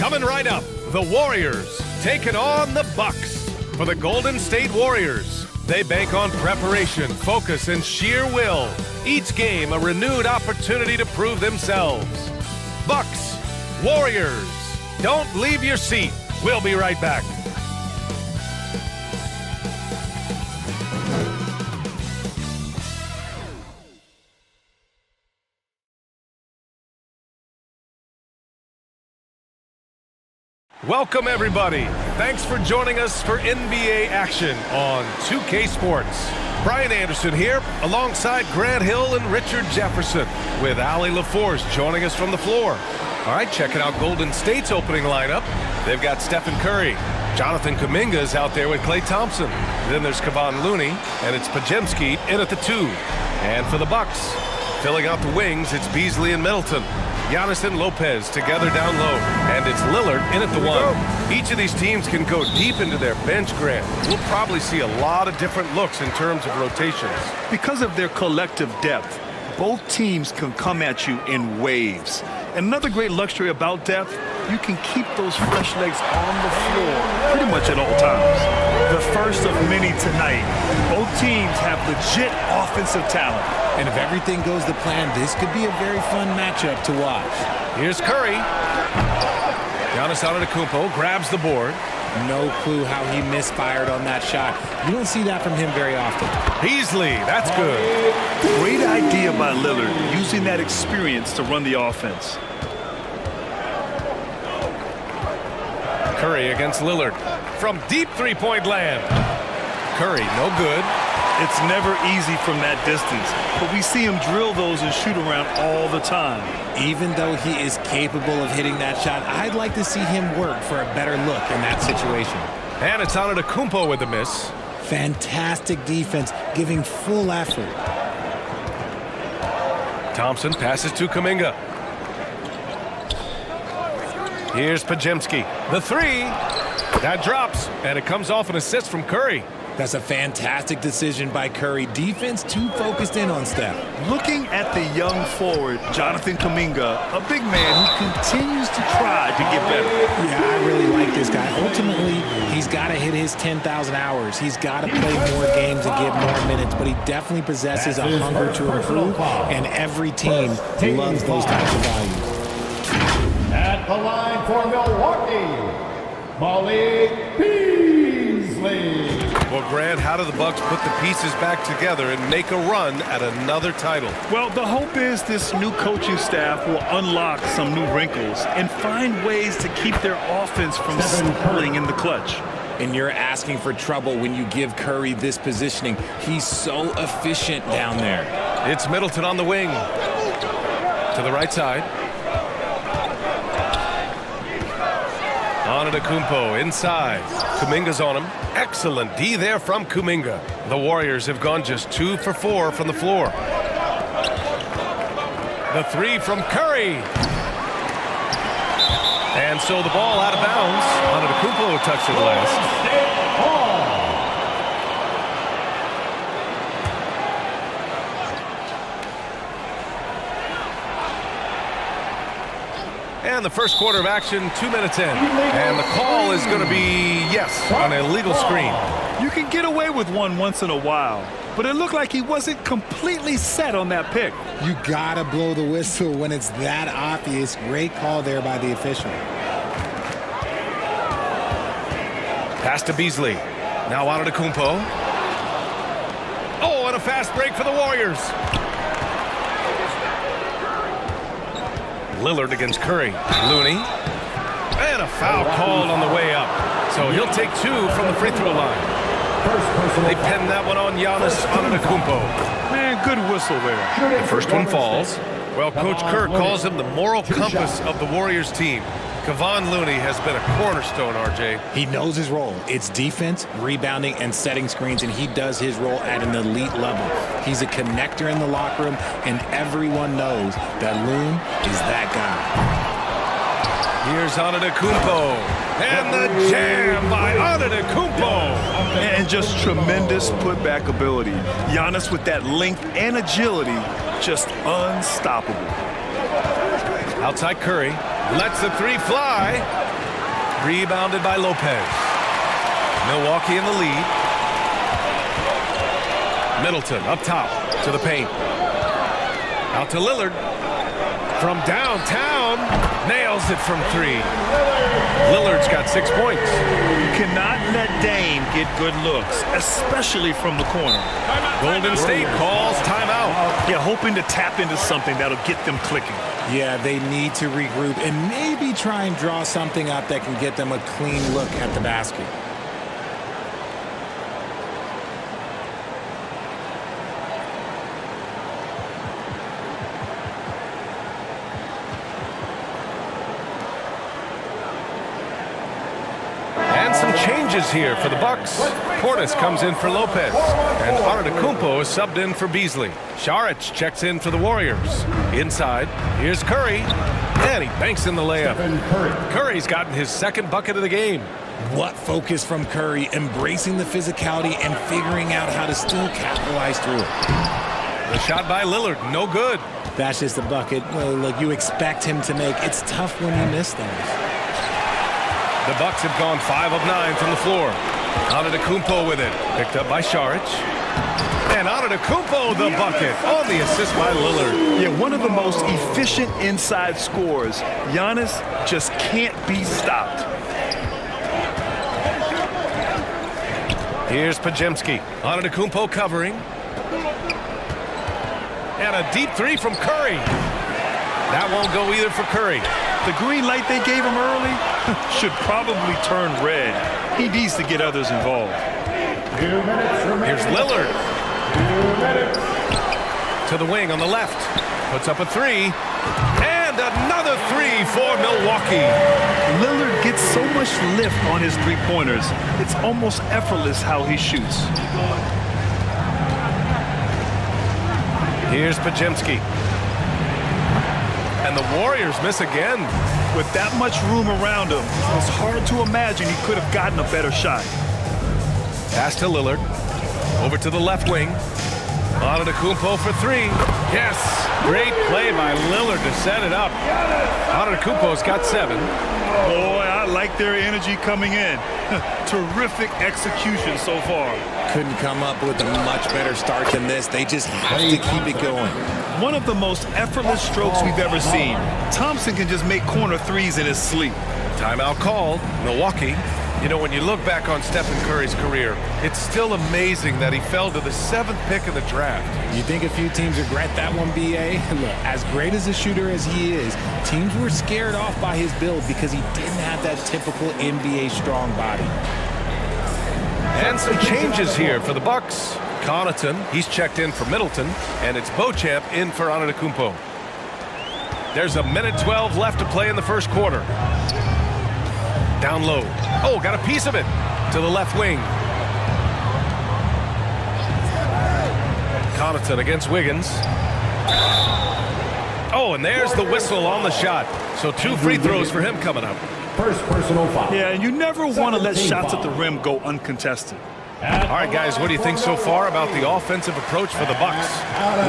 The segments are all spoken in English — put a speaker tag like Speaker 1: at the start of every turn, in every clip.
Speaker 1: Coming right up, the Warriors taking on the Bucks. For the Golden State Warriors, they bank on preparation, focus, and sheer will. Each game a renewed opportunity to prove themselves. Bucks, Warriors, don't leave your seat. We'll be right back. Welcome, everybody. Thanks for joining us for NBA action on 2K Sports. Brian Anderson here, alongside Grant Hill and Richard Jefferson, with Allie LaForce joining us from the floor. All right, checking out Golden State's opening lineup. They've got Stephen Curry. Jonathan Kuminga's out there with Klay Thompson. Then there's Kevon Looney, and it's Pajemski in at the 2. And for the Bucks, filling out the wings, it's Beasley and Middleton. Giannis and Lopez together down low, and it's Lillard in at the 1. Each of these teams can go deep into their bench, Grant. We'll probably see a lot of different looks in terms of rotations.
Speaker 2: Because of their collective depth, both teams can come at you in waves. And another great luxury about depth, you can keep those fresh legs on the floor pretty much at all times. The first of many tonight. Both teams have legit offensive talent.
Speaker 3: And if everything goes to plan, this could be a very fun matchup to watch.
Speaker 1: Here's Curry. Giannis Antetokounmpo grabs the board.
Speaker 3: No clue how he misfired on that shot. You don't see that from him very often.
Speaker 1: Beasley, that's good.
Speaker 2: Great idea by Lillard, using that experience to run the offense.
Speaker 1: Curry against Lillard from deep three-point land. Curry, no good.
Speaker 2: It's never easy from that distance, but we see him drill those and shoot around all the time.
Speaker 3: Even though he is capable of hitting that shot, I'd like to see him work for a better look in that situation.
Speaker 1: And it's Antetokounmpo with the miss.
Speaker 3: Fantastic defense, giving full effort.
Speaker 1: Thompson passes to Kuminga. Here's Pajemski. The 3. That drops, and it comes off an assist from Curry.
Speaker 3: That's a fantastic decision by Curry. Defense too focused in on Steph.
Speaker 2: Looking at the young forward, Jonathan Kuminga, a big man who continues to try to get better.
Speaker 3: Yeah, I really like this guy. Ultimately, he's got to hit his 10,000 hours. He's got to play more games and get more minutes, but he definitely possesses a hunger to improve, and every team loves those types of values.
Speaker 4: At the line for Milwaukee, Malik Beasley.
Speaker 1: Well, Grant, how do the Bucks put the pieces back together and make a run at another title?
Speaker 2: Well, the hope is this new coaching staff will unlock some new wrinkles and find ways to keep their offense from stalling in the clutch.
Speaker 3: And you're asking for trouble when you give Curry this positioning. He's so efficient down there.
Speaker 1: It's Middleton on the wing. To the right side. Antetokounmpo inside. Kuminga's on him. Excellent D there from Kuminga. The Warriors have gone just 2 for 4 from the floor. The 3 from Curry. And so the ball out of bounds. Antetokounmpo touched it last. And the first quarter of action, 2 minutes in. And the call is going to be, yes, on an illegal screen.
Speaker 2: You can get away with one once in a while, but it looked like he wasn't completely set on that pick.
Speaker 3: You got to blow the whistle when it's that obvious. Great call there by the official.
Speaker 1: Pass to Beasley. Now Antetokounmpo. Oh, and a fast break for the Warriors. Lillard against Curry. Looney. And a foul called on the way up. So he'll take 2 from the free throw line. They pinned that one on Giannis Antetokounmpo.
Speaker 2: Man, good whistle there.
Speaker 1: The first one falls. Well, Coach Kerr calls him the moral compass of the Warriors team. Kevon Looney has been a cornerstone, RJ.
Speaker 3: He knows his role. It's defense, rebounding, and setting screens, and he does his role at an elite level. He's a connector in the locker room, and everyone knows that Loon is that guy.
Speaker 1: Here's Antetokounmpo. And the jam by Antetokounmpo.
Speaker 2: And just tremendous putback ability. Giannis with that length and agility, just unstoppable.
Speaker 1: Outside Curry. Lets the three fly. Rebounded by Lopez. Milwaukee in the lead. Middleton up top to the paint. Out to Lillard. From downtown. Nails it from three. Lillard's got 6 points.
Speaker 2: You cannot let Dame get good looks, especially from the corner.
Speaker 1: Golden State calls timeout.
Speaker 2: Yeah, hoping to tap into something that'll get them clicking.
Speaker 3: Yeah, they need to regroup and maybe try and draw something up that can get them a clean look at the basket.
Speaker 1: And some changes here for the Bucks. Portis comes in for Lopez. And Antetokounmpo is subbed in for Beasley. Saric checks in for the Warriors. Inside, here's Curry. And he banks in the layup. Curry's gotten his second bucket of the game.
Speaker 3: What focus from Curry, embracing the physicality and figuring out how to still capitalize through it.
Speaker 1: The shot by Lillard, no good.
Speaker 3: That's just a bucket like you expect him to make. It's tough when you miss those.
Speaker 1: The Bucks have gone 5 of 9 from the floor. Antetokounmpo with it. Picked up by Saric. And Antetokounmpo the bucket on the assist by Lillard.
Speaker 2: Yeah, one of the most efficient inside scorers. Giannis just can't be stopped.
Speaker 1: Here's Pajemski. Antetokounmpo covering. And a deep three from Curry. That won't go either for Curry.
Speaker 2: The green light they gave him early should probably turn red. He needs to get others involved.
Speaker 4: 2 minutes remaining.
Speaker 1: Here's Lillard.
Speaker 4: 2 minutes.
Speaker 1: To the wing on the left. Puts up a three. And another three for Milwaukee.
Speaker 2: Lillard gets so much lift on his three-pointers. It's almost effortless how he shoots.
Speaker 1: Here's Pajemski. And the Warriors miss again.
Speaker 2: With that much room around him, it's hard to imagine he could have gotten a better shot.
Speaker 1: Pass to Lillard. Over to the left wing. Antetokounmpo for three. Yes! Great play by Lillard to set it up. Antetokounmpo's got 7.
Speaker 2: Boy, I like their energy coming in. Terrific execution so far.
Speaker 3: Couldn't come up with a much better start than this. They just have to keep it going.
Speaker 2: One of the most effortless strokes we've ever seen. Thompson can just make corner threes in his sleep.
Speaker 1: Timeout called. Milwaukee. You know, when you look back on Stephen Curry's career, it's still amazing that he fell to the 7th pick of the draft.
Speaker 3: You think a few teams regret that one, B.A.? Look, as great as a shooter as he is, teams were scared off by his build because he didn't have that typical NBA strong body.
Speaker 1: And some changes here for the Bucks. Connaughton, he's checked in for Middleton, and it's Beauchamp in for Antetokounmpo. There's a minute 12 left to play in the first quarter. Down low. Oh, got a piece of it to the left wing. Connaughton against Wiggins. Oh, and there's the whistle on the shot. So 2 free throws for him coming up.
Speaker 4: First personal foul.
Speaker 2: Yeah, and you never want to let shots at the rim go uncontested.
Speaker 1: All right, guys, what do you think so far about the offensive approach for the Bucks?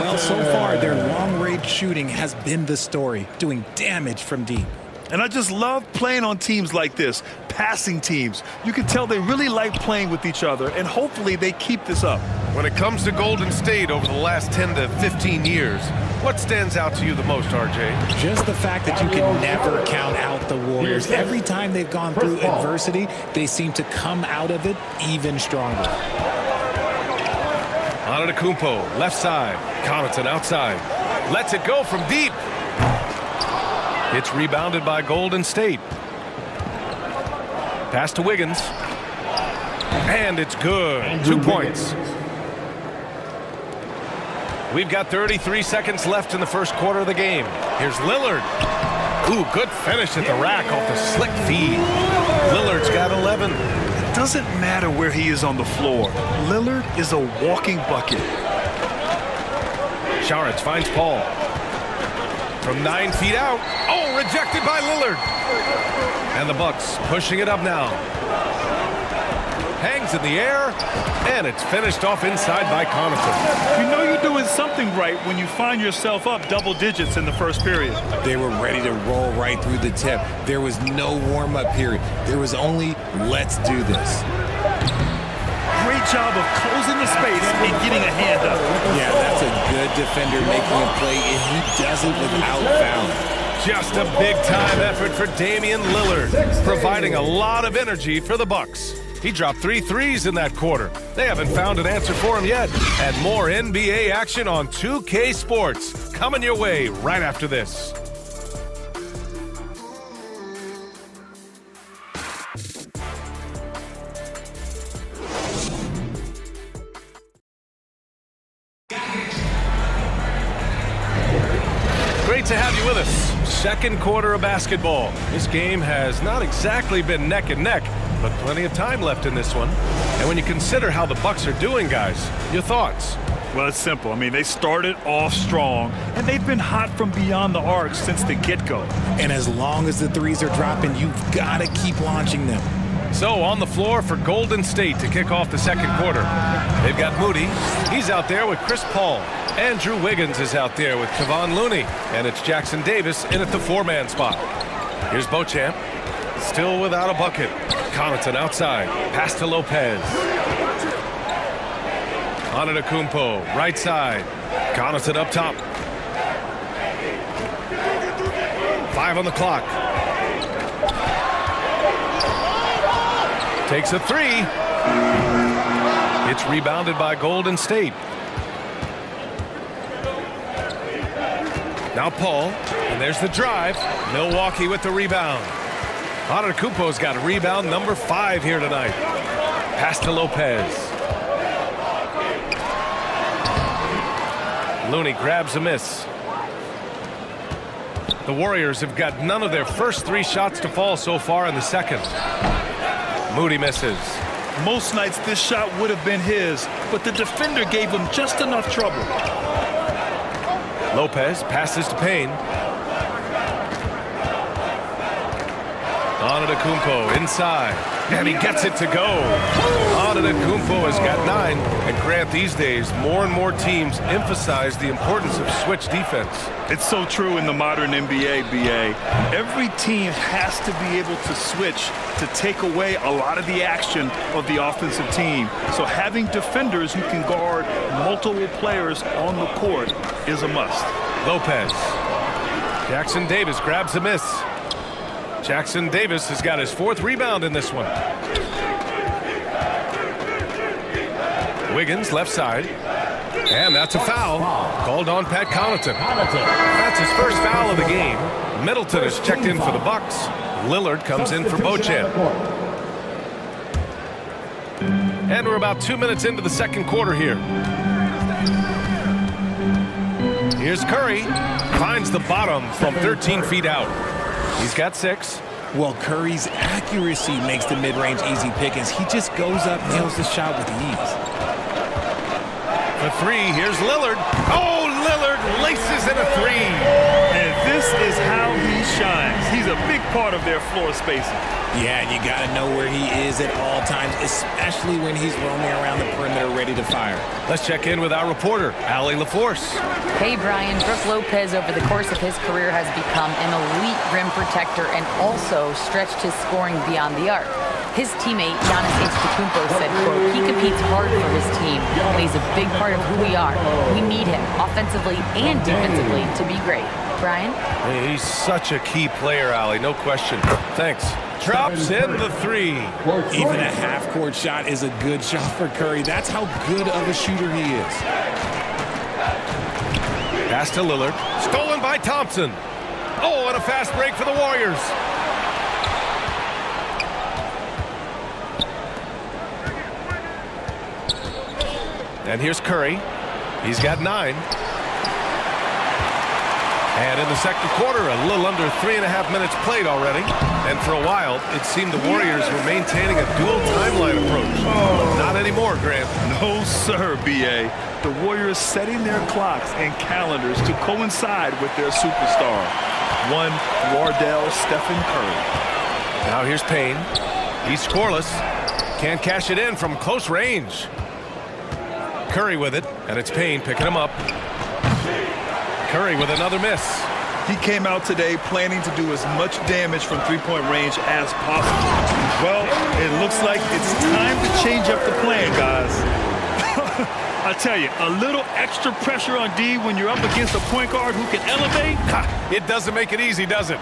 Speaker 3: Well, so far, their long-range shooting has been the story, doing damage from deep.
Speaker 2: And I just love playing on teams like this, passing teams. You can tell they really like playing with each other, and hopefully they keep this up.
Speaker 1: When it comes to Golden State over the last 10 to 15 years, what stands out to you the most, RJ?
Speaker 3: Just the fact that you can never count out the Warriors. Every time they've gone through adversity, they seem to come out of it even stronger.
Speaker 1: Antetokounmpo, left side. Connaughton outside. Lets it go from deep. It's rebounded by Golden State. Pass to Wiggins. And it's good. 2 points. We've got 33 seconds left in the first quarter of the game. Here's Lillard. Ooh, good finish at the rack off the slick feed. Lillard's got 11.
Speaker 2: It doesn't matter where he is on the floor. Lillard is a walking bucket.
Speaker 1: Saric finds Paul. From 9 feet out. Oh, rejected by Lillard. And the Bucks pushing it up now. hangs in the air, and it's finished off inside by Connaughton.
Speaker 2: You know you're doing something right when you find yourself up double digits in the first period.
Speaker 3: They were ready to roll right through the tip. There was no warm-up period. There was only, let's do this.
Speaker 2: Great job of closing the space and getting a hand up.
Speaker 3: Yeah, that's a good defender making a play, and he does it without fouling.
Speaker 1: Just a big-time effort for Damian Lillard, providing a lot of energy for the Bucks. He dropped 3 threes in that quarter. They haven't found an answer for him yet. And more NBA action on 2K Sports coming your way right after this. Great to have you with us. Second quarter of basketball. This game has not exactly been neck and neck, but plenty of time left in this one. And when you consider how the Bucks are doing, guys, your thoughts?
Speaker 2: Well, it's simple. I mean, they started off strong, and they've been hot from beyond the arc since the get-go.
Speaker 3: And as long as the threes are dropping, you've got to keep launching them.
Speaker 1: So on the floor for Golden State to kick off the second quarter. They've got Moody. He's out there with Chris Paul. Andrew Wiggins is out there with Kevon Looney. And it's Jackson Davis in at the 4-man spot. Here's Beauchamp. Still without a bucket. Connaughton outside. Pass to Lopez. Antetokounmpo, right side. Connaughton up top. 5 on the clock. Takes a 3. It's rebounded by Golden State. Now Paul, and there's the drive. Milwaukee with the rebound. Antetokounmpo's got a rebound number 5 here tonight. Pass to Lopez. Looney grabs a miss. The Warriors have got none of their first 3 shots to fall so far in the second. Moody misses.
Speaker 2: Most nights this shot would have been his, but the defender gave him just enough trouble.
Speaker 1: Lopez passes to Payne. Antetokounmpo inside, and he gets it to go. Antetokounmpo has got 9, and Grant, these days, more and more teams emphasize the importance of switch defense.
Speaker 2: It's so true in the modern NBA, BA. Every team has to be able to switch to take away a lot of the action of the offensive team. So having defenders who can guard multiple players on the court is a must.
Speaker 1: Lopez. Jackson Davis grabs a miss. Jackson Davis has got his 4th rebound in this one. Wiggins left side. And that's a foul called on Pat Connaughton. That's his first foul of the game. Middleton is checked in for the Bucks. Lillard comes in for Beauchamp. And we're about 2 minutes into the second quarter here. Here's Curry. Finds the bottom from 13 feet out. He's got 6.
Speaker 3: Well, Curry's accuracy makes the mid-range easy pickings. He just goes up, nails the shot with ease.
Speaker 1: For 3, here's Lillard. Oh, Lillard laces in a 3.
Speaker 2: And this is how he shines. He's a big part of their floor spacing.
Speaker 3: Yeah, and you got to know where he is at all times, especially when he's roaming around the perimeter ready to fire.
Speaker 1: Let's check in with our reporter, Allie LaForce.
Speaker 5: Hey, Brian. Brook Lopez, over the course of his career, has become an elite rim protector and also stretched his scoring beyond the arc. His teammate, Giannis Antetokounmpo, said, quote, he competes hard for his team, and he's a big part of who we are. We need him, offensively and defensively, to be great. Brian?
Speaker 1: Hey, he's such a key player, Allie, no question. Thanks. Drops in the 3.
Speaker 3: Even a half-court shot is a good shot for Curry. That's how good of a shooter he is.
Speaker 1: Pass to Lillard. Stolen by Thompson. Oh, and a fast break for the Warriors. And here's Curry. He's got 9. And in the second quarter, a little under 3.5 minutes played already. And for a while, it seemed the Warriors were maintaining a dual timeline approach. Not anymore, Grant.
Speaker 2: No, sir, B.A. The Warriors setting their clocks and calendars to coincide with their superstar, one Wardell Stephen Curry.
Speaker 1: Now here's Payne. He's scoreless. Can't cash it in from close range. Curry with it, and it's Payne picking him up. Curry with another miss.
Speaker 2: He came out today planning to do as much damage from three-point range as possible. Well, it looks like it's time to change up the plan, guys. I tell you, a little extra pressure on D when you're up against a point guard who can elevate.
Speaker 1: It doesn't make it easy, does it?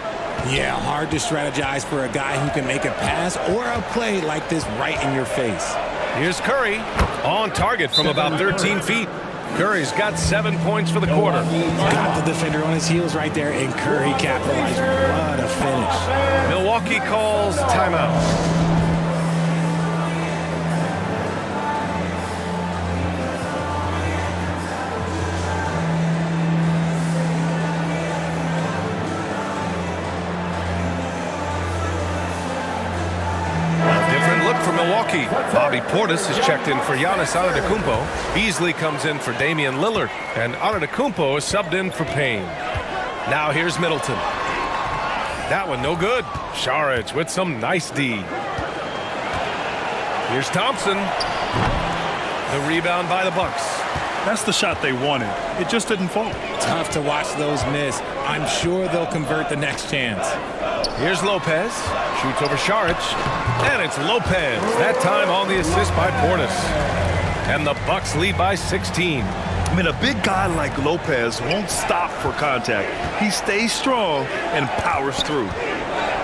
Speaker 3: Yeah, hard to strategize for a guy who can make a pass or a play like this right in your face.
Speaker 1: Here's Curry on target from about 13 feet. Curry's got 7 points for the quarter.
Speaker 3: Got the defender on his heels right there, and Curry capitalized. What a finish.
Speaker 1: Milwaukee calls timeout. For Milwaukee, Bobby Portis is checked in for Giannis Antetokounmpo. Beasley comes in for Damian Lillard, and Antetokounmpo is subbed in for Payne. Now here's Middleton. That one no good. Saric with some nice D. Here's Thompson. The rebound by the Bucks.
Speaker 2: That's the shot they wanted. It just didn't fall.
Speaker 3: Tough to watch those miss. I'm sure they'll convert the next chance.
Speaker 1: Here's Lopez. Shoots over Saric. And it's Lopez. That time on the assist by Portis. And the Bucks lead by 16.
Speaker 2: I mean, a big guy like Lopez won't stop for contact. He stays strong and powers through.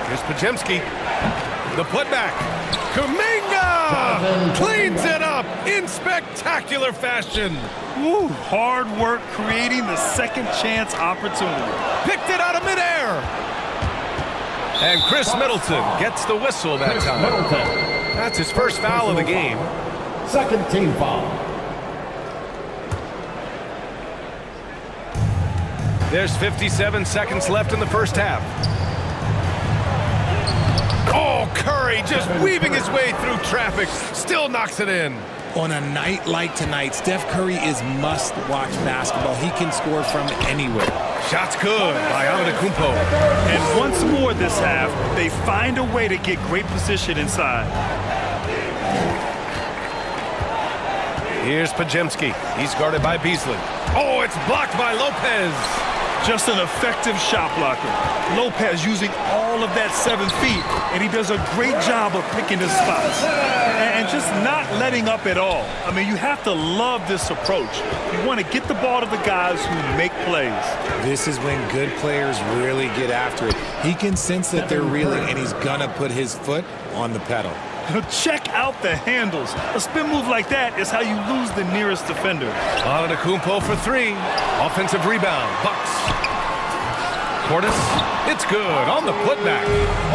Speaker 1: Here's Podziemski. The putback. Kuminga cleans it up in spectacular fashion.
Speaker 2: Woo, hard work creating the second chance opportunity.
Speaker 1: Picked it out of midair. And Chris Middleton gets the whistle that time. That's his first foul of the game.
Speaker 4: Second team foul.
Speaker 1: There's 57 seconds left in the first half. Oh, Curry just weaving his way through traffic. Still knocks it in.
Speaker 3: On a night like tonight, Steph Curry is must-watch basketball. He can score from anywhere.
Speaker 1: Shot's good by Antetokounmpo.
Speaker 2: And once more this half, they find a way to get great position inside.
Speaker 1: Here's Podziemski. He's guarded by Beasley. Oh, it's blocked by Lopez.
Speaker 2: Just an effective shot blocker. Lopez using all of that 7 feet, and he does a great job of picking his spots. And just not letting up at all. I mean, you have to love this approach. You want to get the ball to the guys who make plays.
Speaker 3: This is when good players really get after it. He can sense that they're reeling, and he's going to put his foot on the pedal.
Speaker 2: Check out the handles. A spin move like that is how you lose the nearest defender.
Speaker 1: Antetokounmpo for three. Offensive rebound. Bucks. Portis. It's good on the putback.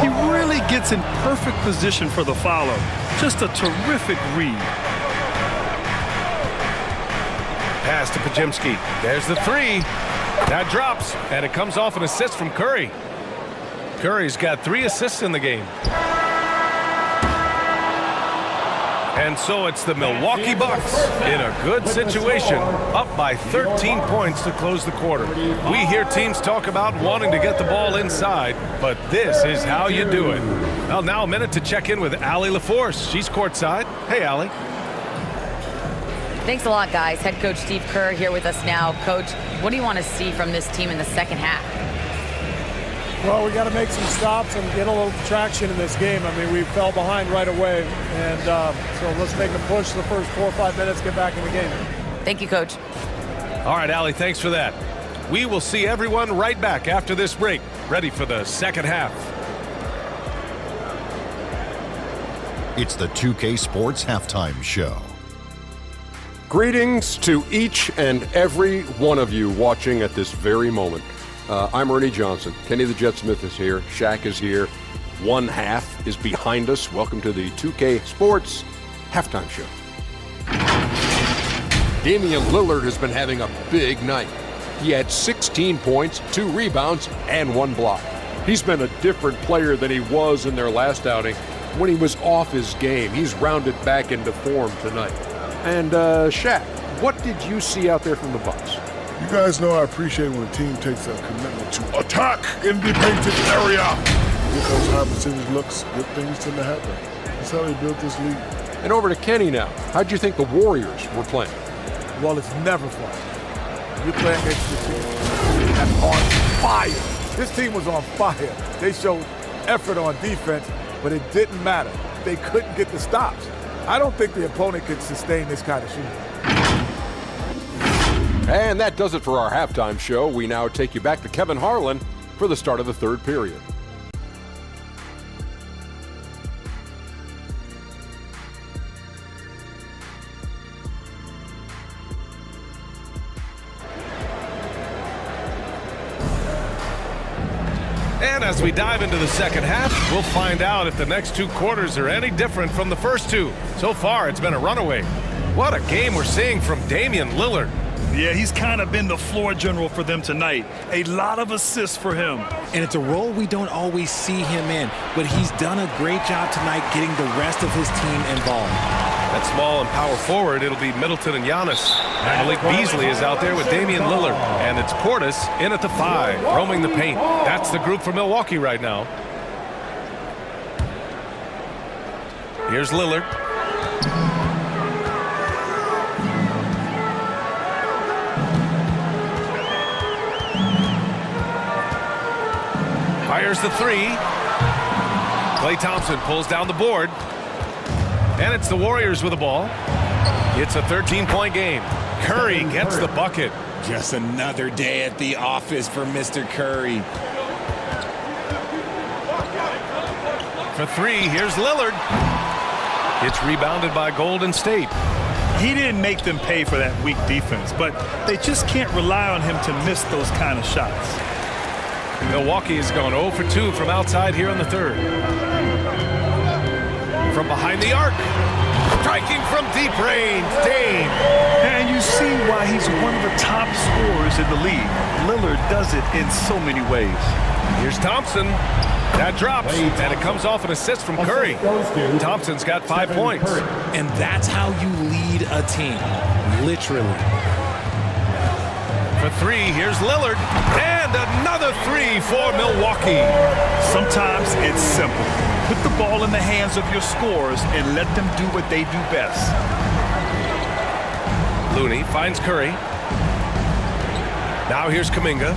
Speaker 2: He really gets in perfect position for the follow. Just a terrific read.
Speaker 1: Pass to Podziemski. There's the three. That drops, and it comes off an assist from Curry. Curry's got 3 assists in the game. And so it's the Milwaukee Bucks in a good situation, up by 13 points to close the quarter. We hear teams talk about wanting to get the ball inside, but this is how you do it. Well, now a minute to check in with Allie LaForce. She's courtside. Hey, Allie.
Speaker 5: Thanks a lot, guys. Head coach Steve Kerr here with us now. Coach, what do you want to see from this team in the second half?
Speaker 6: Well, we got to make some stops and get a little traction in this game. I mean, we fell behind right away, and so let's make them push the first 4 or 5 minutes, get back in the game.
Speaker 5: Thank you, Coach.
Speaker 1: All right, Allie, thanks for that. We will see everyone right back after this break, ready for the second half.
Speaker 7: It's the 2K Sports Halftime Show.
Speaker 8: Greetings to each and every one of you watching at this very moment. I'm Ernie Johnson. Kenny the Jet Smith is here. Shaq is here. One half is behind us. Welcome to the 2K Sports Halftime Show. Damian Lillard has been having a big night. He had 16 points, 2 rebounds, and 1 block. He's been a different player than he was in their last outing when he was off his game. He's rounded back into form tonight. And Shaq, what did you see out there from the Bucks?
Speaker 9: You guys know I appreciate when a team takes a commitment to attack in the painted area. Get those high percentage looks, good things tend to happen. That's how they built this league.
Speaker 8: And over to Kenny now. How'd you think the Warriors were playing?
Speaker 9: Well, it's never fun. You're playing against the team that's on fire. This team was on fire. They showed effort on defense, but it didn't matter. They couldn't get the stops. I don't think the opponent could sustain this kind of shooting.
Speaker 8: And that does it for our halftime show. We now take you back to Kevin Harlan for the start of the third period.
Speaker 1: And as we dive into the second half, we'll find out if the next two quarters are any different from the first two. So far, it's been a runaway. What a game we're seeing from Damian Lillard.
Speaker 2: Yeah, he's kind of been the floor general for them tonight. A lot of assists for him.
Speaker 3: And it's a role we don't always see him in, but he's done a great job tonight getting the rest of his team involved.
Speaker 1: At small and power forward, it'll be Middleton and Giannis. Malik Beasley is out there with Damian Lillard. And it's Portis in at the 5, roaming the paint. That's the group for Milwaukee right now. Here's Lillard. Fires the 3. Klay Thompson pulls down the board. And it's the Warriors with the ball. It's a 13-point game. Curry gets the bucket.
Speaker 3: Just another day at the office for Mr. Curry.
Speaker 1: For 3, here's Lillard. It's rebounded by Golden State.
Speaker 2: He didn't make them pay for that weak defense, but they just can't rely on him to miss those kind of shots.
Speaker 1: Milwaukee has gone 0 for 2 from outside here in the third. From behind the arc. Striking from deep range, Dame.
Speaker 2: And you see why he's one of the top scorers in the league. Lillard does it in so many ways.
Speaker 1: Here's Thompson. That drops, and it comes off an assist from Curry. Thompson's got 5 points.
Speaker 3: And that's how you lead a team, literally.
Speaker 1: For 3, here's Lillard. And another 3 for Milwaukee.
Speaker 2: Sometimes it's simple. Put the ball in the hands of your scorers and let them do what they do best.
Speaker 1: Looney finds Curry. Now here's Kuminga.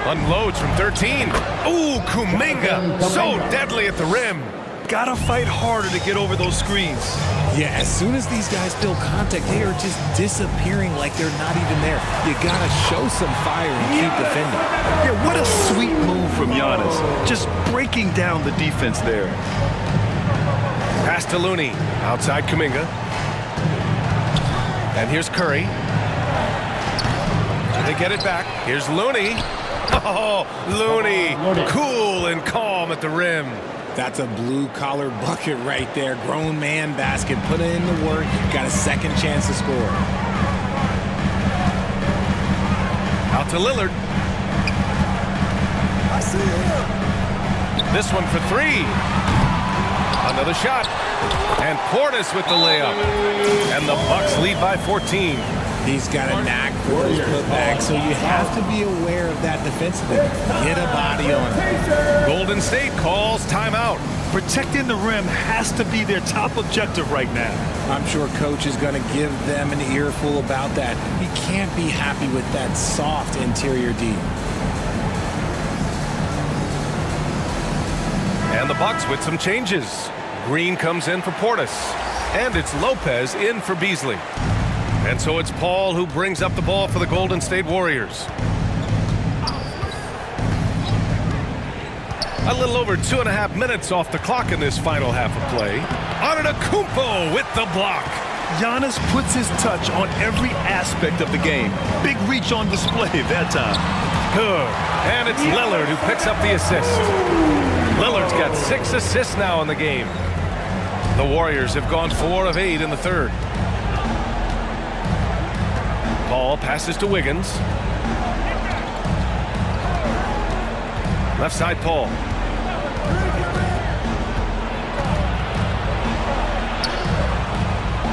Speaker 1: Unloads from 13. Ooh, Kuminga. So deadly at the rim.
Speaker 2: Gotta fight harder to get over those screens.
Speaker 3: Yeah, as soon as these guys feel contact, they are just disappearing like they're not even there. You gotta show some fire and keep defending.
Speaker 2: Yeah, what a sweet move from Giannis. Just breaking down the defense there.
Speaker 1: Pass to Looney. Outside Kuminga. And here's Curry. They get it back. Here's Looney. Oh, Looney. Cool and calm at the rim.
Speaker 3: That's a blue-collar bucket right there. Grown man basket. Put in the work. Got a second chance to score.
Speaker 1: Out to Lillard.
Speaker 9: I see him.
Speaker 1: This one for 3. Another shot. And Portis with the layup. And the Bucks lead by 14.
Speaker 3: He's got a knack for those putbacks, so you have to be aware of that defensively. Get a body on him.
Speaker 1: Golden State calls timeout.
Speaker 2: Protecting the rim has to be their top objective right now.
Speaker 3: I'm sure Coach is going to give them an earful about that. He can't be happy with that soft interior D.
Speaker 1: And the Bucks with some changes. Green comes in for Portis. And it's Lopez in for Beasley. And so it's Paul who brings up the ball for the Golden State Warriors. A little over 2.5 minutes off the clock in this final half of play. Antetokounmpo with the block.
Speaker 2: Giannis puts his touch on every aspect of the game. Big reach on display that time.
Speaker 1: Good. And it's Lillard who picks up the assist. Lillard's got 6 assists now in the game. The Warriors have gone 4 of 8 in the third. Paul passes to Wiggins. Left side, Paul.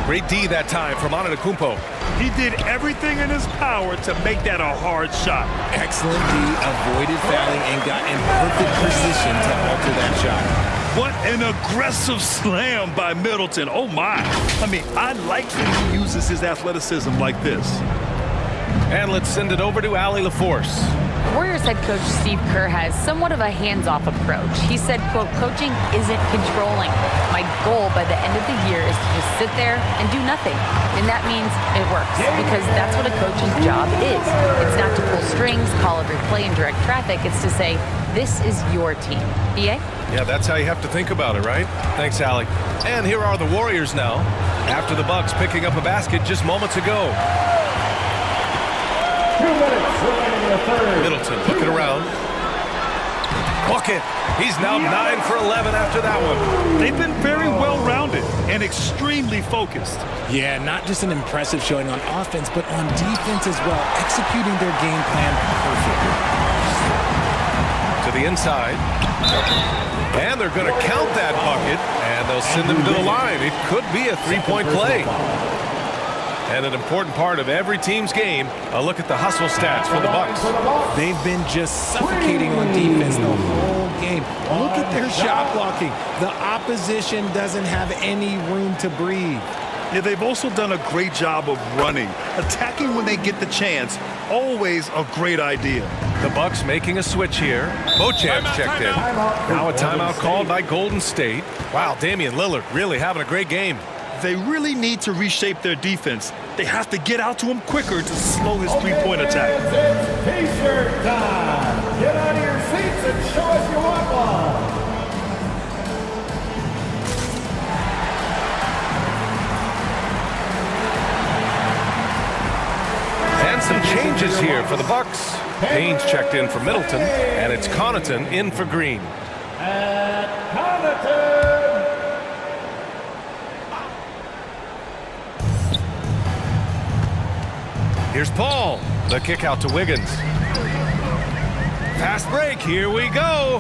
Speaker 1: Great D that time from Antetokounmpo.
Speaker 2: He did everything in his power to make that a hard shot.
Speaker 3: Excellent D, avoided fouling and got in perfect position to alter that shot.
Speaker 2: What an aggressive slam by Middleton. Oh, my. I mean, I like when he uses his athleticism like this.
Speaker 1: And let's send it over to Allie LaForce.
Speaker 5: Warriors head coach Steve Kerr has somewhat of a hands-off approach. He said, quote, coaching isn't controlling. My goal by the end of the year is to just sit there and do nothing. And that means it works because that's what a coach's job is. It's not to pull strings, call every play, and direct traffic. It's to say, this is your team. EA?
Speaker 1: Yeah, that's how you have to think about it, right? Thanks, Allie. And here are the Warriors now, after the Bucks picking up a basket just moments ago.
Speaker 4: 2 minutes remaining in the third.
Speaker 1: Middleton looking around. Bucket. He's now 9 for 11 after that one.
Speaker 2: They've been very well-rounded and extremely focused.
Speaker 3: Yeah, not just an impressive showing on offense, but on defense as well, executing their game plan perfectly.
Speaker 1: To the inside. And they're going to count that bucket, and they'll send him to the line. It could be a three-point play. And an important part of every team's game, a look at the hustle stats for the Bucks.
Speaker 3: They've been just suffocating on defense the whole game. Look at their shot blocking. The opposition doesn't have any room to breathe.
Speaker 2: Yeah, they've also done a great job of running. Attacking when they get the chance, always a great idea.
Speaker 1: The Bucks making a switch here. Beauchamp's checked in. Now a timeout called by Golden State. Wow, Damian Lillard really having a great game.
Speaker 2: They really need to reshape their defense. They have to get out to him quicker to slow his three-point attack.
Speaker 4: T-shirt time. Get out of your seats and show us you want one.
Speaker 1: And some changes here for the Bucks. Payne's checked in for Middleton, and it's Connaughton in for Green.
Speaker 4: And Connaughton.
Speaker 1: Here's Paul. The kick out to Wiggins. Fast break. Here we go.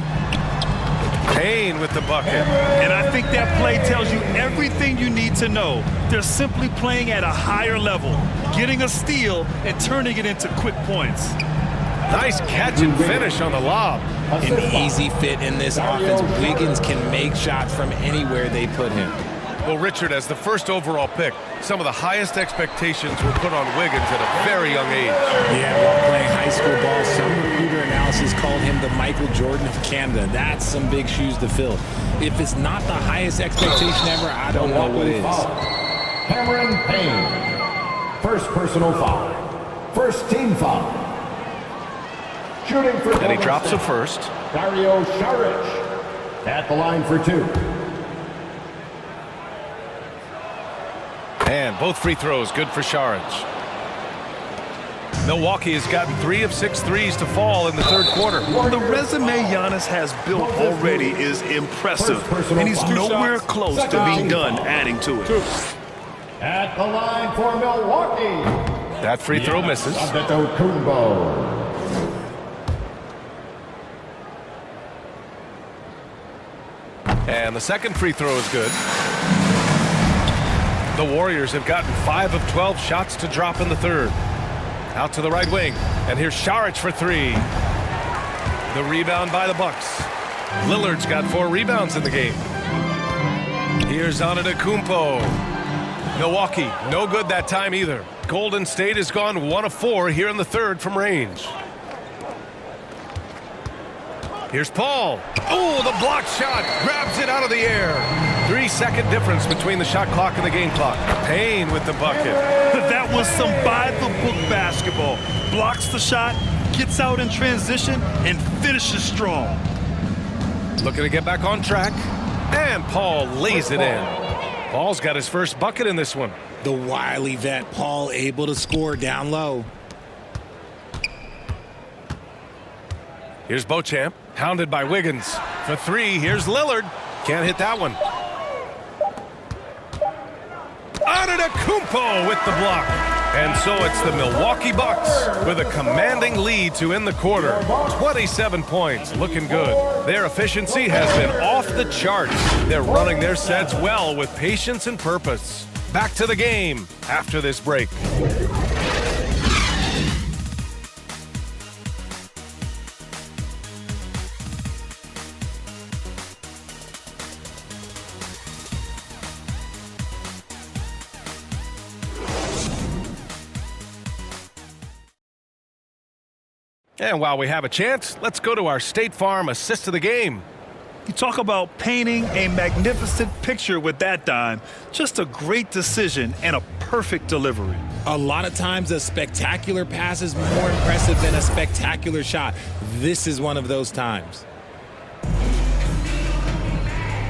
Speaker 1: Payne with the bucket.
Speaker 2: And I think that play tells you everything you need to know. They're simply playing at a higher level, getting a steal and turning it into quick points.
Speaker 1: Nice catch and finish on the lob.
Speaker 3: An easy fit in this offense. Wiggins can make shots from anywhere they put him.
Speaker 1: Well, Richard, as the first overall pick, some of the highest expectations were put on Wiggins at a very young age.
Speaker 3: Yeah, while playing high school ball, some recruiter analysis called him the Michael Jordan of Canada. That's some big shoes to fill. If it's not the highest expectation ever, I don't know what is.
Speaker 4: Cameron Payne. First personal foul. First team foul. Shooting for
Speaker 1: And he drops a first.
Speaker 4: Dario Saric at the line for two.
Speaker 1: And both free throws good for Saric. Milwaukee has gotten 3 of 6 threes to fall in the third quarter.
Speaker 2: The resume Giannis has built already is impressive, and he's nowhere close to being done adding to it.
Speaker 4: At the line for Milwaukee.
Speaker 1: That free throw misses.
Speaker 4: Antetokounmpo.
Speaker 1: And the second free throw is good. The Warriors have gotten 5 of 12 shots to drop in the third. Out to the right wing. And here's Saric for 3. The rebound by the Bucks. Lillard's got 4 rebounds in the game. Here's Antetokounmpo. Milwaukee, no good that time either. Golden State has gone 1 of 4 here in the third from range. Here's Paul. Oh, the block shot. Grabs it out of the air. 3-second difference between the shot clock and the game clock. Payne with the bucket.
Speaker 2: That was some by-the-book basketball. Blocks the shot, gets out in transition, and finishes strong.
Speaker 1: Looking to get back on track. And Paul lays it in. Paul's got his first bucket in this one.
Speaker 3: The wily vet Paul able to score down low.
Speaker 1: Here's Beauchamp, hounded by Wiggins. For 3, here's Lillard. Can't hit that one. Antetokounmpo with the block. And so it's the Milwaukee Bucks with a commanding lead to end the quarter. 27 points, looking good. Their efficiency has been off the charts. They're running their sets well with patience and purpose. Back to the game after this break. And while we have a chance, let's go to our State Farm assist of the game.
Speaker 2: You talk about painting a magnificent picture with that dime. Just a great decision and a perfect delivery.
Speaker 3: A lot of times a spectacular pass is more impressive than a spectacular shot. This is one of those times.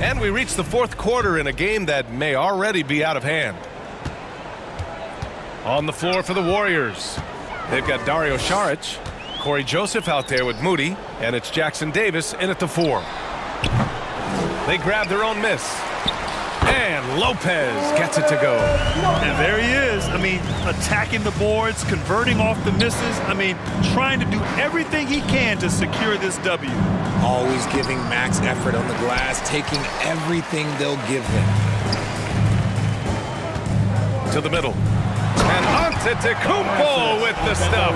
Speaker 1: And we reach the fourth quarter in a game that may already be out of hand. On the floor for the Warriors, they've got Dario Saric, Corey Joseph out there with Moody, and it's Jackson Davis in at the 4. They grab their own miss. And Lopez gets it to go.
Speaker 2: And there he is. I mean, attacking the boards, converting off the misses. I mean, trying to do everything he can to secure this W.
Speaker 3: Always giving max effort on the glass, taking everything they'll give him.
Speaker 1: To the middle. And Antetokounmpo with the stuff.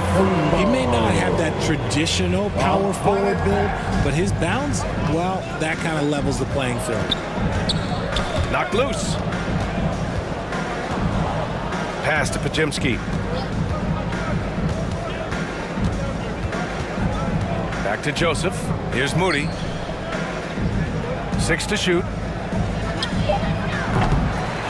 Speaker 3: He may not have that traditional power forward build, but his bounce, well, that kind of levels the playing field.
Speaker 1: Knocked loose. Pass to Pajemski. Back to Joseph. Here's Moody. 6 to shoot.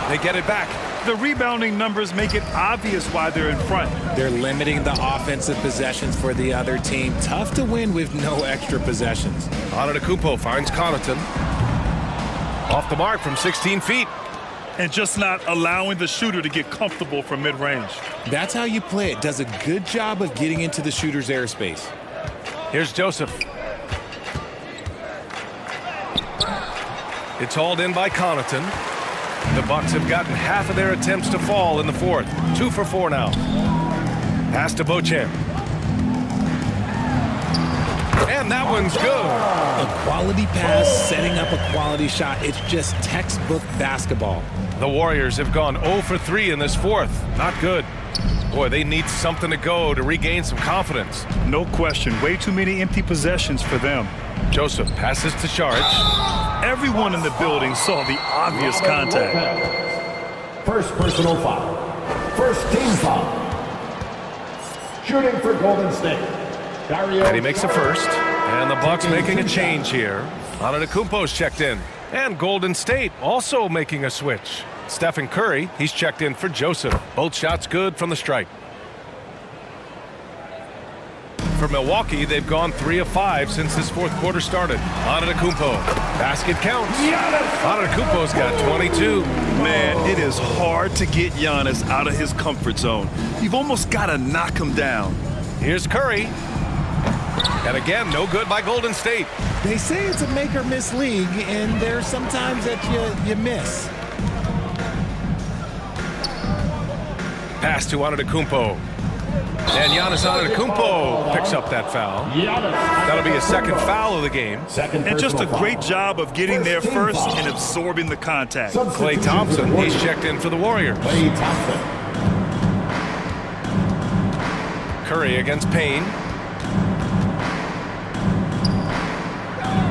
Speaker 1: They get it back.
Speaker 2: The rebounding numbers make it obvious why they're in front.
Speaker 3: They're limiting the offensive possessions for the other team. Tough to win with no extra possessions.
Speaker 1: Antetokounmpo finds Connaughton. Off the mark from 16 feet.
Speaker 2: And just not allowing the shooter to get comfortable from mid-range.
Speaker 3: That's how you play it. Does a good job of getting into the shooter's airspace.
Speaker 1: Here's Joseph. It's hauled in by Connaughton. The Bucks have gotten half of their attempts to fall in the fourth. 2 for 4 now. Pass to Beauchamp. And that one's good.
Speaker 3: A quality pass, setting up a quality shot. It's just textbook basketball.
Speaker 1: The Warriors have gone 0 for 3 in this fourth. Not good. Boy, they need something to go to regain some confidence.
Speaker 2: No question. Way too many empty possessions for them.
Speaker 1: Joseph passes to Saric.
Speaker 2: Everyone in the building saw the obvious contact.
Speaker 4: First personal foul. First team foul. Shooting for Golden State. Dario.
Speaker 1: And he makes a first. And the Bucks making a change here. Antetokounmpo's checked in. And Golden State also making a switch. Stephen Curry, he's checked in for Joseph. Both shots good from the stripe. For Milwaukee, they've gone 3 of 5 since this fourth quarter started. Antetokounmpo. Basket counts. Antetokounmpo's got 22.
Speaker 2: Man, it is hard to get Giannis out of his comfort zone. You've almost got to knock him down.
Speaker 1: Here's Curry. And again, no good by Golden State.
Speaker 3: They say it's a make or miss league, and there's sometimes that you miss.
Speaker 1: Pass to Antetokounmpo. And Giannis Antetokounmpo picks up that foul. That'll be his second foul of the game.
Speaker 2: And just a great job of getting there first and absorbing the contact.
Speaker 1: Klay Thompson, he's checked in for the Warriors. Curry against Payne.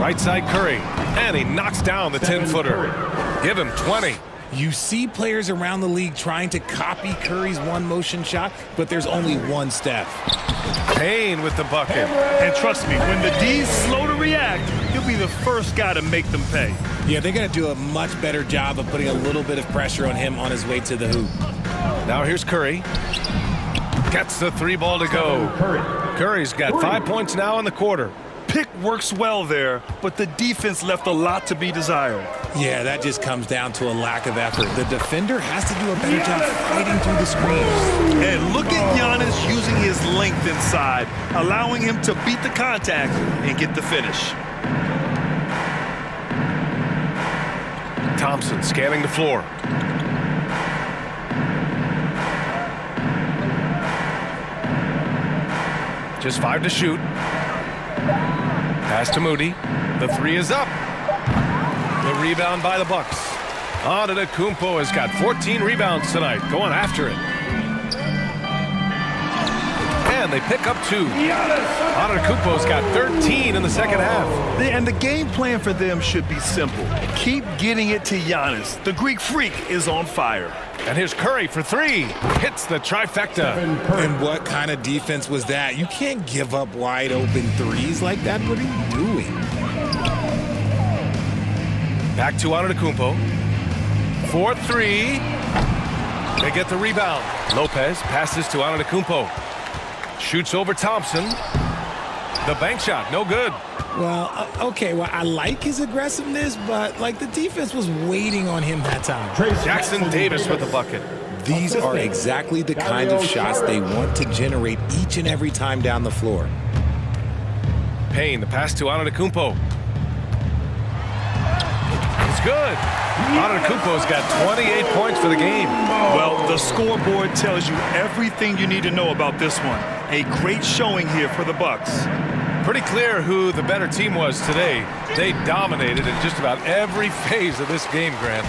Speaker 1: Right side Curry. And he knocks down the 10-footer. Give him 20.
Speaker 3: You see players around the league trying to copy Curry's one-motion shot, but there's only one Steph.
Speaker 1: Payne with the bucket.
Speaker 2: And trust me, when the D's slow to react, he'll be the first guy to make them pay.
Speaker 3: Yeah, they're going to do a much better job of putting a little bit of pressure on him on his way to the hoop.
Speaker 1: Now here's Curry. Gets the 3 ball to go. Curry's got 5 points now in the quarter.
Speaker 2: Pick works well there, but the defense left a lot to be desired.
Speaker 3: Yeah, that just comes down to a lack of effort. The defender has to do a better job fighting through the screens.
Speaker 2: And look at Giannis using his length inside, allowing him to beat the contact and get the finish.
Speaker 1: Thompson scanning the floor. Just 5 to shoot. Pass to Moody. The 3 is up. The rebound by the Bucks. Antetokounmpo has got 14 rebounds tonight, going after it. And they pick up 2. Antetokounmpo's got 13 in the second half.
Speaker 2: And the game plan for them should be simple. Keep getting it to Giannis. The Greek freak is on fire.
Speaker 1: And here's Curry for 3. Hits the trifecta.
Speaker 3: And what kind of defense was that? You can't give up wide open threes like that. What are you doing?
Speaker 1: Back to Antetokounmpo. 4-3. They get the rebound. Lopez passes to Antetokounmpo. Shoots over Thompson. The bank shot, no good.
Speaker 3: Well, okay, well, I like his aggressiveness, but, like, the defense was waiting on him that time.
Speaker 1: Jackson Davis with the bucket.
Speaker 3: These are exactly the kind of shots they want to generate each and every time down the floor.
Speaker 1: Payne, the pass to Antetokounmpo. It's good. Antetokounmpo's got 28 points for the game.
Speaker 2: Well, the scoreboard tells you everything you need to know about this one. A great showing here for the Bucks.
Speaker 1: Pretty clear who the better team was today. They dominated in just about every phase of this game, Grant.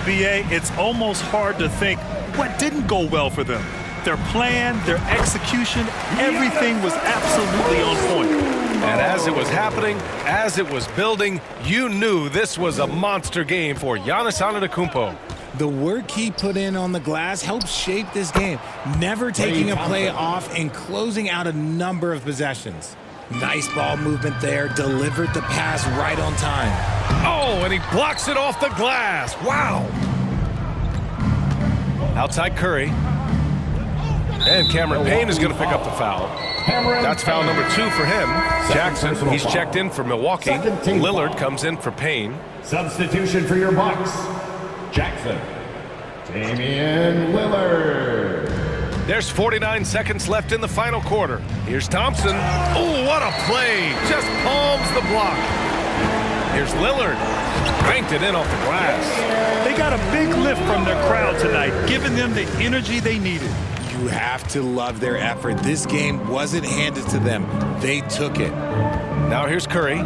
Speaker 2: BA, it's almost hard to think what didn't go well for them. Their plan, their execution, everything was absolutely on point.
Speaker 1: And as it was happening, as it was building, you knew this was a monster game for Giannis Antetokounmpo.
Speaker 3: The work he put in on the glass helped shape this game, never taking a play off and closing out a number of possessions. Nice ball movement there, delivered the pass right on time.
Speaker 1: Oh, and he blocks it off the glass. Wow. Outside Curry. And Cameron Payne is going to pick up the foul. That's foul number 2 for him. Jackson, he's checked in for Milwaukee. Lillard comes in for Payne.
Speaker 4: Substitution for your Bucks. Jackson. Damian Lillard.
Speaker 1: There's 49 seconds left in the final quarter. Here's Thompson. Oh, what a play. Just palms the block. Here's Lillard. Banked it in off the glass.
Speaker 2: They got a big lift from their crowd tonight, giving them the energy they needed.
Speaker 3: You have to love their effort. This game wasn't handed to them. They took it.
Speaker 1: Now here's Curry.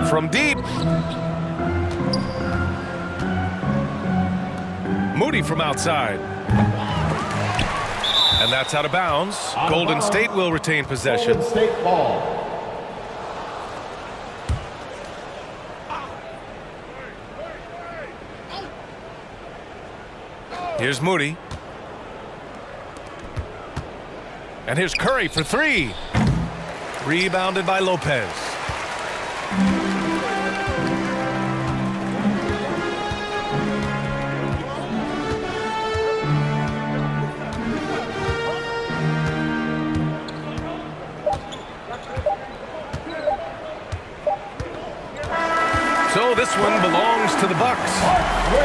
Speaker 1: From deep. Moody from outside. And that's out of bounds. Golden State will retain possession.
Speaker 4: Golden State ball.
Speaker 1: Here's Moody. And here's Curry for 3. Rebounded by Lopez. So this one belongs to the Bucks.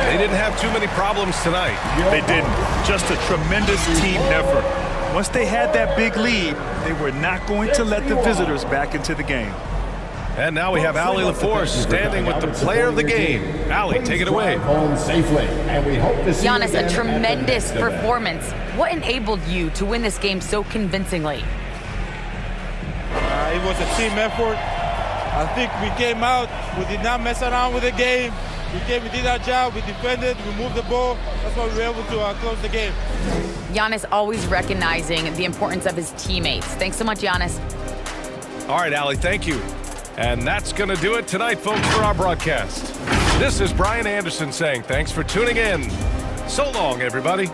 Speaker 1: They didn't have too many problems tonight.
Speaker 2: They didn't. Just a tremendous team effort. Once they had that big lead, they were not going to let the visitors back into the game.
Speaker 1: And now we have Allie LaForce standing with the player of the game. Allie, take it away.
Speaker 4: Home safely, and we hope to see you
Speaker 5: Giannis,
Speaker 4: again
Speaker 5: a
Speaker 4: at
Speaker 5: tremendous
Speaker 4: the next event.
Speaker 5: performance. What enabled you to win this game so convincingly?
Speaker 10: It was a team effort. I think we came out, we did not mess around with the game. We did our job, we defended, we moved the ball. That's why we were able to close the game.
Speaker 5: Giannis always recognizing the importance of his teammates. Thanks so much, Giannis.
Speaker 1: All right, Allie, thank you. And that's going to do it tonight, folks, for our broadcast. This is Brian Anderson saying thanks for tuning in. So long, everybody.